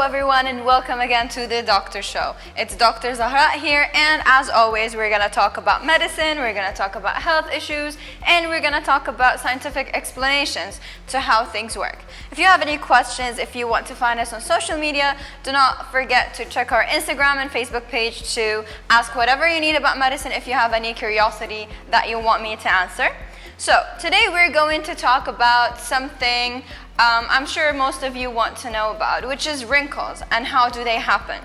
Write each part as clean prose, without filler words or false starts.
everyone, and welcome again to the Doctor Show. It's Dr. Zahra here, and as always, we're going to talk about medicine, we're going to talk about health issues, and we're going to talk about scientific explanations to how things work. If you have any questions, if you want to find us on social media, do not forget to check our Instagram and Facebook page to ask whatever you need about medicine if you have any curiosity that you want me to answer. So today we're going to talk about something I'm sure most of you want to know about, which is wrinkles and how do they happen.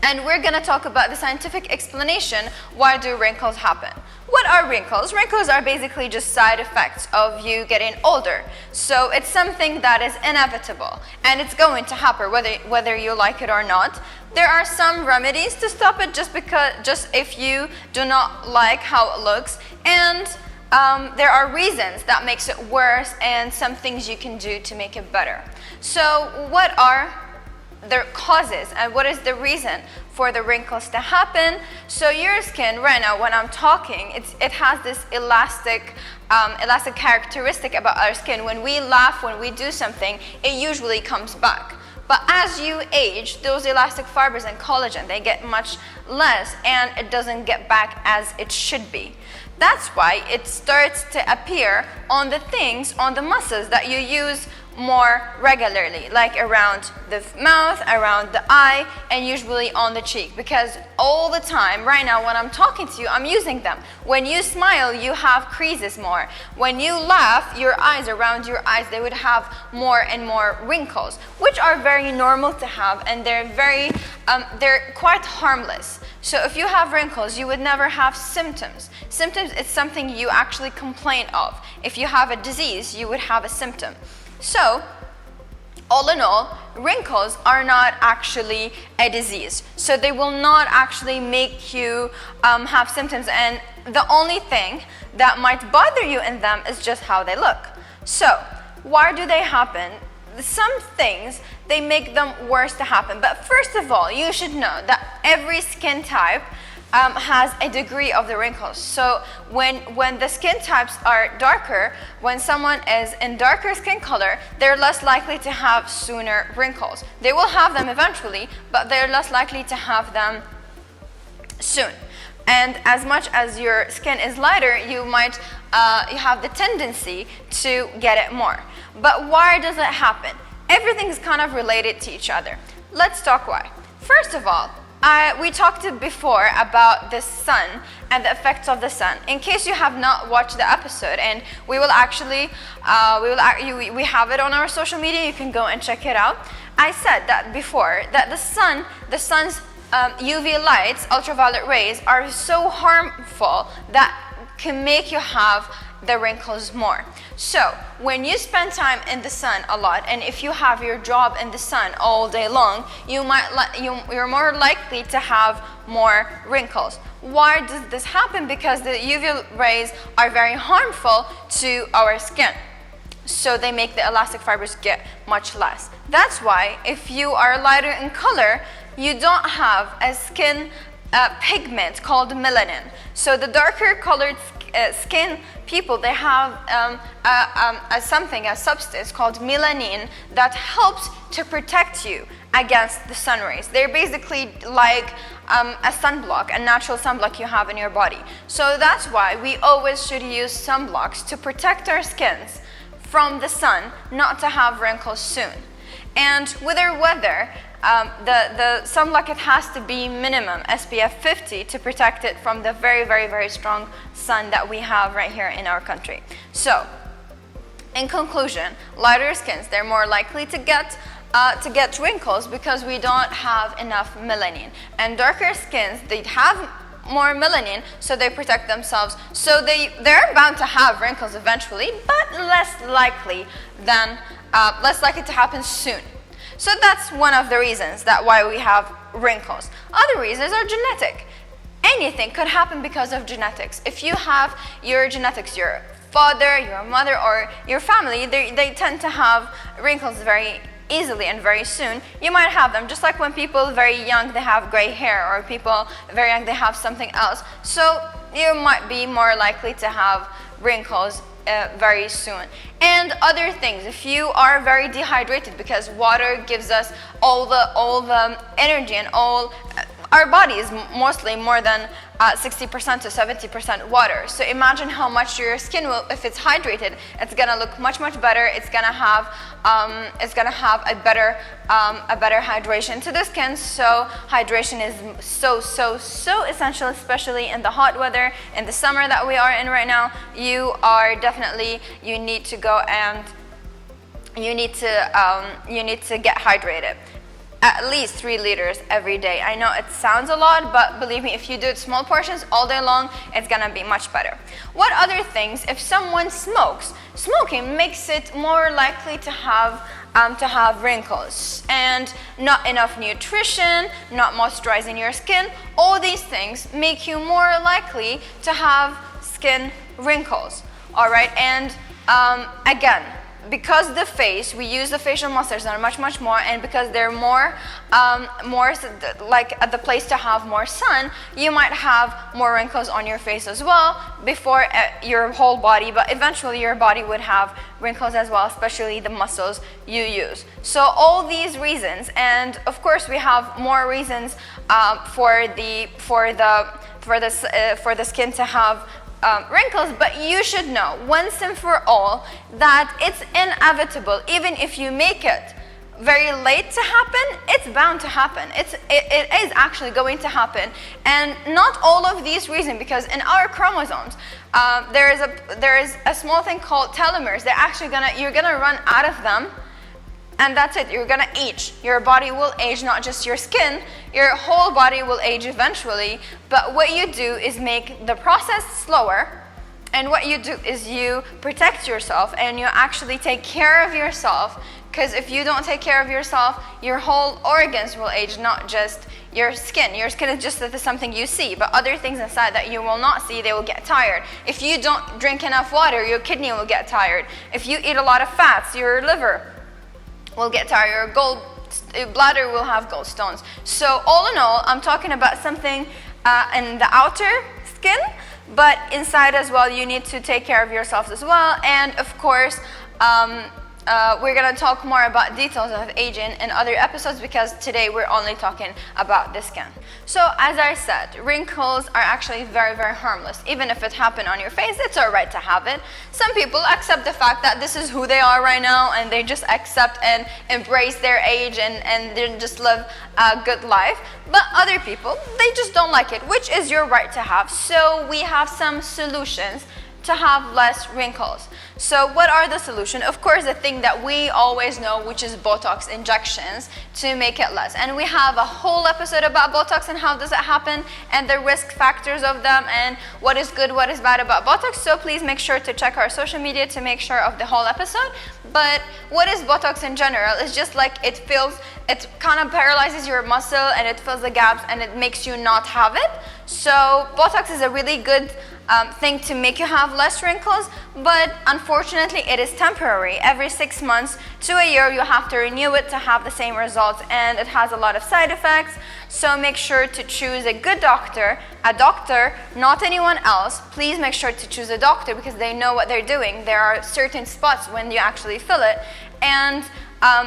And we're going to talk about the scientific explanation, why do wrinkles happen? What are wrinkles? Wrinkles are basically just side effects of you getting older. So it's something that is inevitable and it's going to happen whether you like it or not. There are some remedies to stop it just if you do not like how it looks, and there are reasons that makes it worse and some things you can do to make it better. So what are the causes and what is the reason for the wrinkles to happen? So your skin right now, when I'm talking, it has this elastic characteristic about our skin. When we laugh, when we do something, it usually comes back. But as you age, those elastic fibers and collagen, they get much less and it doesn't get back as it should be. That's why it starts to appear on the muscles that you use more regularly, like around the mouth, around the eye, and usually on the cheek, because all the time right now when I'm talking to you, I'm using them. When you smile, you have creases more. When you laugh, your eyes, around your eyes, they would have more and more wrinkles, which are very normal to have, and they're quite harmless. So if you have wrinkles, you would never have symptoms. Symptoms is something you actually complain of. If you have a disease, you would have a symptom. So, all in all, wrinkles are not actually a disease. So they will not actually make you have symptoms, and the only thing that might bother you in them is just how they look. So, why do they happen? Some things, they make them worse to happen. But first of all, you should know that every skin type has a degree of the wrinkles. So when the skin types are darker, when someone is in darker skin color, they're less likely to have sooner wrinkles. They will have them eventually, but they're less likely to have them soon. And as much as your skin is lighter, you have the tendency to get it more. But why does it happen? Everything is kind of related to each other. Let's talk why. First of all, we talked before about the sun and the effects of the sun. In case you have not watched the episode, and we have it on our social media, you can go and check it out. I said that before, that the sun's UV lights, ultraviolet rays, are so harmful that can make you have the wrinkles more. So when you spend time in the sun a lot, and if you have your job in the sun all day long, you're more likely to have more wrinkles. Why does this happen? Because the UV rays are very harmful to our skin. So they make the elastic fibers get much less. That's why if you are lighter in color, you don't have a skin pigment called melanin. So the darker colored skin people, they have a substance called melanin that helps to protect you against the sun rays. They're basically like a sunblock, a natural sunblock you have in your body. So that's why we always should use sunblocks to protect our skins from the sun, not to have wrinkles soon. And with our weather, the sunblock, it has to be minimum SPF 50 to protect it from the very, very, very strong sun that we have right here in our country. So, in conclusion, lighter skins, they're more likely to get wrinkles because we don't have enough melanin. And darker skins, they have more melanin, so they protect themselves. So they're bound to have wrinkles eventually, but less likely to happen soon. So that's one of the reasons why we have wrinkles. Other reasons are genetic. Anything could happen because of genetics. If you have your genetics, your father, your mother, or your family, they tend to have wrinkles very easily and very soon. You might have them, just like when people very young, they have gray hair, or people very young, they have something else. So you might be more likely to have wrinkles very soon. And other things, if you are very dehydrated, because water gives us all the energy, and our body is mostly more than 60% to 70% water. So imagine how much your skin will, if it's hydrated, it's gonna look much better. It's gonna have a better hydration to the skin. So hydration is so essential, especially in the hot weather, in the summer that we are in right now. You need to go and you need to get hydrated. At least 3 liters every day. I know it sounds a lot, but believe me, if you do it small portions all day long, it's gonna be much better. What other things? If someone smokes, smoking makes it more likely to have wrinkles, and not enough nutrition, not moisturizing your skin. All these things make you more likely to have skin wrinkles. All right, and again, because the face, we use the facial muscles are much more, and because they're more like at the place to have more sun, you might have more wrinkles on your face as well before your whole body, but eventually your body would have wrinkles as well, especially the muscles you use. So all these reasons, and of course we have more reasons for the skin to have wrinkles, but you should know once and for all that it's inevitable. Even if you make it very late to happen, it's bound to happen. It is actually going to happen, and not all of these reasons, because in our chromosomes there is a small thing called telomeres. You're gonna run out of them, and that's it. You're gonna age. Your body will age, not just your skin. Your whole body will age eventually. But what you do is make the process slower, and what you do is you protect yourself and you actually take care of yourself. Because if you don't take care of yourself, your whole organs will age, not just your skin. Your skin is just something you see, but other things inside that you will not see, they will get tired. If you don't drink enough water, your kidney will get tired. If you eat a lot of fats, your liver will get tired, your bladder will have gallstones. So all in all, I'm talking about something in the outer skin, but inside as well, you need to take care of yourselves as well. And of course, we're gonna talk more about details of aging in other episodes, because today we're only talking about the skin. So as I said, wrinkles are actually very harmless. Even if it happened on your face, it's alright to have it. Some people accept the fact that this is who they are right now, and they just accept and embrace their age and they just live a good life. But other people, they just don't like it, which is your right to have. So we have some solutions to have less wrinkles. So what are the solutions? Of course, the thing that we always know, which is Botox injections to make it less. And we have a whole episode about Botox and how does it happen, and the risk factors of them, and what is good, what is bad about Botox. So please make sure to check our social media to make sure of the whole episode. But what is Botox in general? It's just like it kind of paralyzes your muscle, and it fills the gaps, and it makes you not have it. So Botox is a really good thing to make you have less wrinkles, but unfortunately it is temporary. Every 6 months to a year you have to renew it to have the same results, and it has a lot of side effects. So make sure to choose a good doctor, not anyone else. Please make sure to choose a doctor, because they know what they're doing. There are certain spots when you actually fill it, and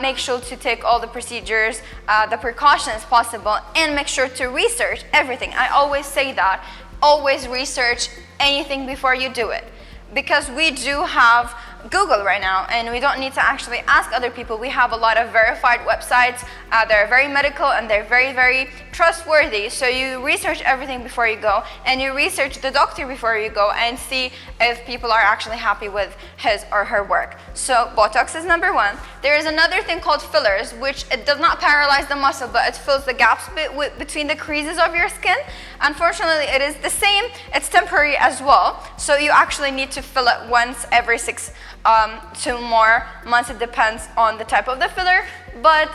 make sure to take all the procedures, the precautions possible, and make sure to research everything. I always say that. Always research anything before you do it, because we do have Google right now, and we don't need to actually ask other people. We have a lot of verified websites. They're very medical, and they're very trustworthy. So you research everything before you go, and you research the doctor before you go, and see if people are actually happy with his or her work. So Botox is number one. There is another thing called fillers, which it does not paralyze the muscle, but it fills the gaps between the creases of your skin. Unfortunately, it is the same. It's temporary as well. So you actually need to fill it once every 6 to more months. It depends on the type of the filler, but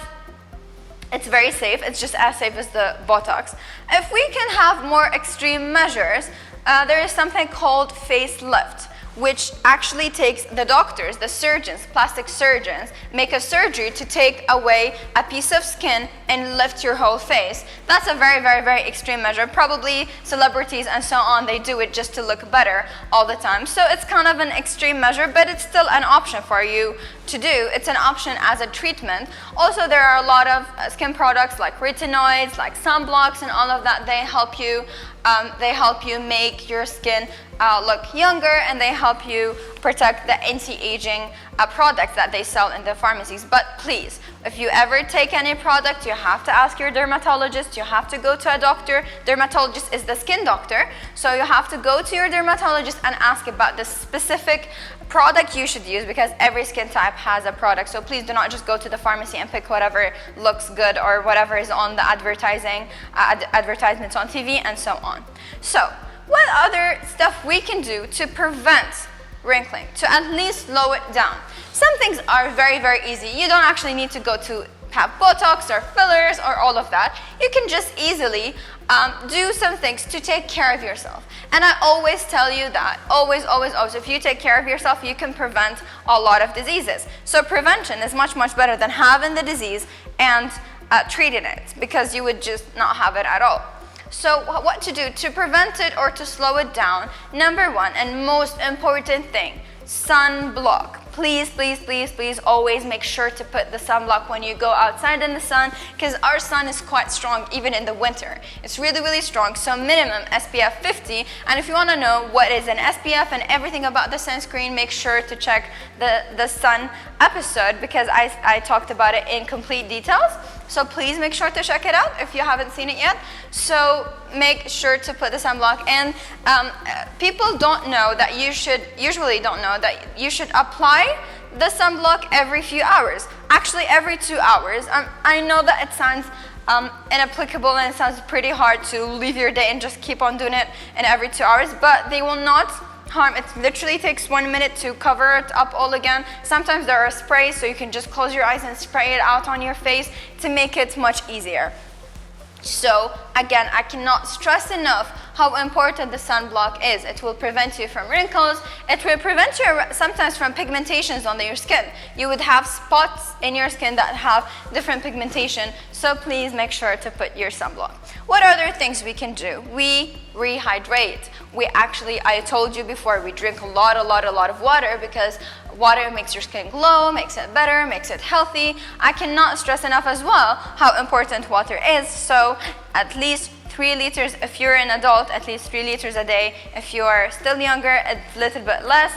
it's very safe. It's just as safe as the Botox. If we can have more extreme measures, there is something called facelift, which actually takes the doctors, the surgeons, plastic surgeons, make a surgery to take away a piece of skin and lift your whole face. That's a very, very, very extreme measure. Probably celebrities and so on, they do it just to look better all the time. So it's kind of an extreme measure, but it's still an option for you to do. It's an option as a treatment. Also, there are a lot of skin products like retinoids, like sunblocks, and all of that. They help you make your skin look younger, and they help you protect the anti-aging products that they sell in the pharmacies. But please, if you ever take any product, you have to ask your dermatologist. You have to go to a doctor. Dermatologist is the skin doctor, so you have to go to your dermatologist and ask about the specific product you should use, because every skin type has a product. So please do not just go to the pharmacy and pick whatever looks good or whatever is on the advertisements on TV and so on. So what other stuff we can do to prevent wrinkling, to at least slow it down? Some things are very, very easy. You don't actually need to go to have Botox or fillers or all of that. You can just easily do some things to take care of yourself. And I always tell you that, always, if you take care of yourself, you can prevent a lot of diseases. So prevention is much, much better than having the disease and treating it, because you would just not have it at all. So what to do to prevent it or to slow it down? Number one and most important thing, sunblock. Please, please, please, please always make sure to put the sunblock when you go outside in the sun, because our sun is quite strong even in the winter. It's really, really strong, so minimum SPF 50. And if you want to know what is an SPF and everything about the sunscreen, make sure to check the sun episode, because I talked about it in complete details. So please make sure to check it out if you haven't seen it yet. So make sure to put the sunblock. And people don't know that usually don't know that you should apply the sunblock every few hours. Actually, every 2 hours. I know that it sounds inapplicable and it sounds pretty hard to leave your day and just keep on doing it in every 2 hours, but they will not harm. It literally takes 1 minute to cover it up all again. Sometimes there are sprays, so you can just close your eyes and spray it out on your face to make it much easier. So again, I cannot stress enough how important the sunblock is. It will prevent you from wrinkles. It will prevent you sometimes from pigmentations on your skin. You would have spots in your skin that have different pigmentation, so please make sure to put your sunblock. What other things we can do? We rehydrate. I told you before, we drink a lot of water, because water makes your skin glow, makes it better, makes it healthy. I cannot stress enough as well how important water is. So at least 3 liters if you're an adult, at least 3 liters a day. If you're still younger, a little bit less.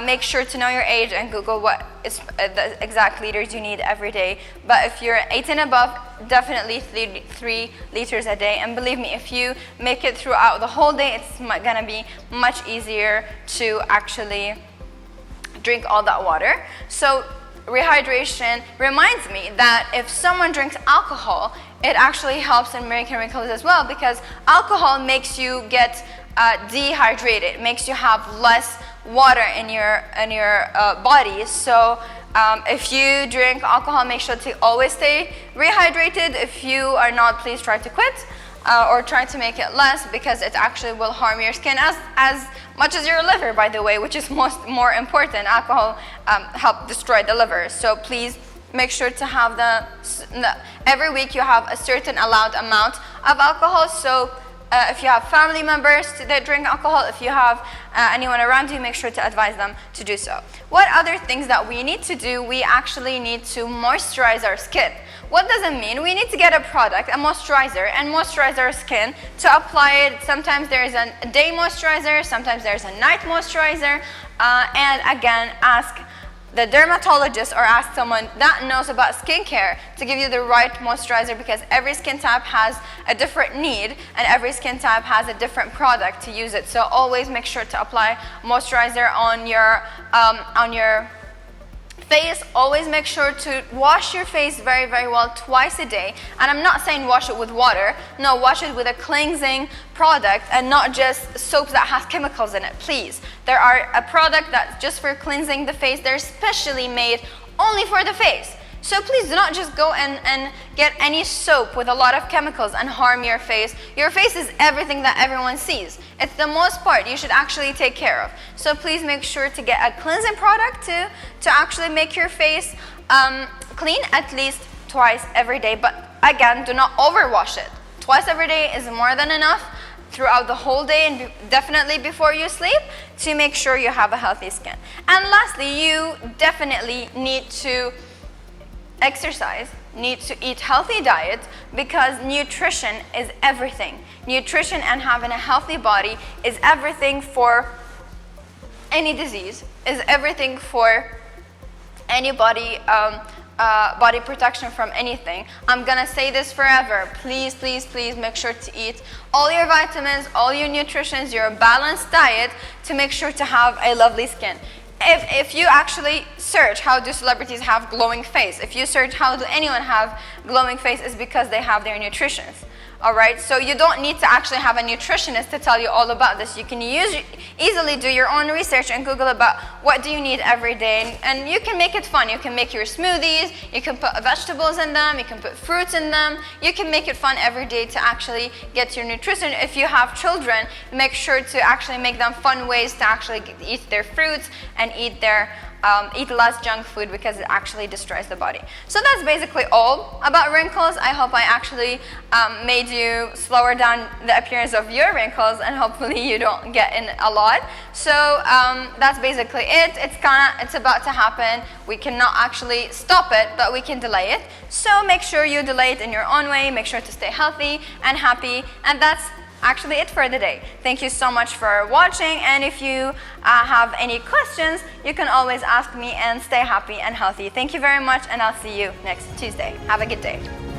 Make sure to know your age and Google what is the exact liters you need every day. But if you're 18 and above, definitely 3 liters a day. And believe me, if you make it throughout the whole day, it's gonna be much easier to actually drink all that water. So rehydration reminds me that if someone drinks alcohol, it actually helps in making wrinkles as well, because alcohol makes you get dehydrated, makes you have less water in your body. So if you drink alcohol, make sure to always stay rehydrated. If you are not, please try to quit or try to make it less, because it actually will harm your skin as much as your liver, by the way, which is more important. Alcohol helps destroy the liver. So please make sure to have every week you have a certain allowed amount of alcohol. So if you have family members that drink alcohol, if you have anyone around you, make sure to advise them to do so. What other things that we need to do? We actually need to moisturize our skin. What does it mean? We need to get a product, a moisturizer, and moisturize our skin to apply it. Sometimes there's a day moisturizer, sometimes there's a night moisturizer, and again, ask the dermatologist or ask someone that knows about skincare to give you the right moisturizer, because every skin type has a different need and every skin type has a different product to use it. So always make sure to apply moisturizer on your face. Always make sure to wash your face very, very well twice a day. And I'm not saying wash it with water. No, wash it with a cleansing product and not just soaps that have chemicals in it, please. There are a product that's just for cleansing the face. They're specially made only for the face. So please do not just go and get any soap with a lot of chemicals and harm your face. Your face is everything that everyone sees. It's the most part you should actually take care of. So please make sure to get a cleansing product to actually make your face clean at least twice every day. But again, do not overwash it. Twice every day is more than enough throughout the whole day, and definitely before you sleep, to make sure you have a healthy skin. And lastly, you definitely need to exercise, need to eat healthy diet, because nutrition is everything. Nutrition and having a healthy body is everything for any disease, is everything for any body protection from anything. I'm gonna say this forever. Please, please, please make sure to eat all your vitamins, all your nutritions, your balanced diet to make sure to have a lovely skin. If you actually search how do celebrities have glowing face, if you search how do anyone have glowing face, it's because they have their nutritions. All right, so you don't need to actually have a nutritionist to tell you all about this. You can easily do your own research and Google about what do you need every day, and you can make it fun. You can make your smoothies, you can put vegetables in them, you can put fruits in them. You can make it fun every day to actually get your nutrition. If you have children, make sure to actually make them fun ways to actually eat their fruits and eat less junk food, because it actually destroys the body. So that's basically all about wrinkles. I hope I actually made you slower down the appearance of your wrinkles, and hopefully you don't get in a lot. So that's basically it. It's about to happen. We cannot actually stop it, but we can delay it. So make sure you delay it in your own way. Make sure to stay healthy and happy, and that's actually it for the day. Thank you so much for watching, and if you have any questions, you can always ask me, and stay happy and healthy. Thank you very much, and I'll see you next Tuesday. Have a good day.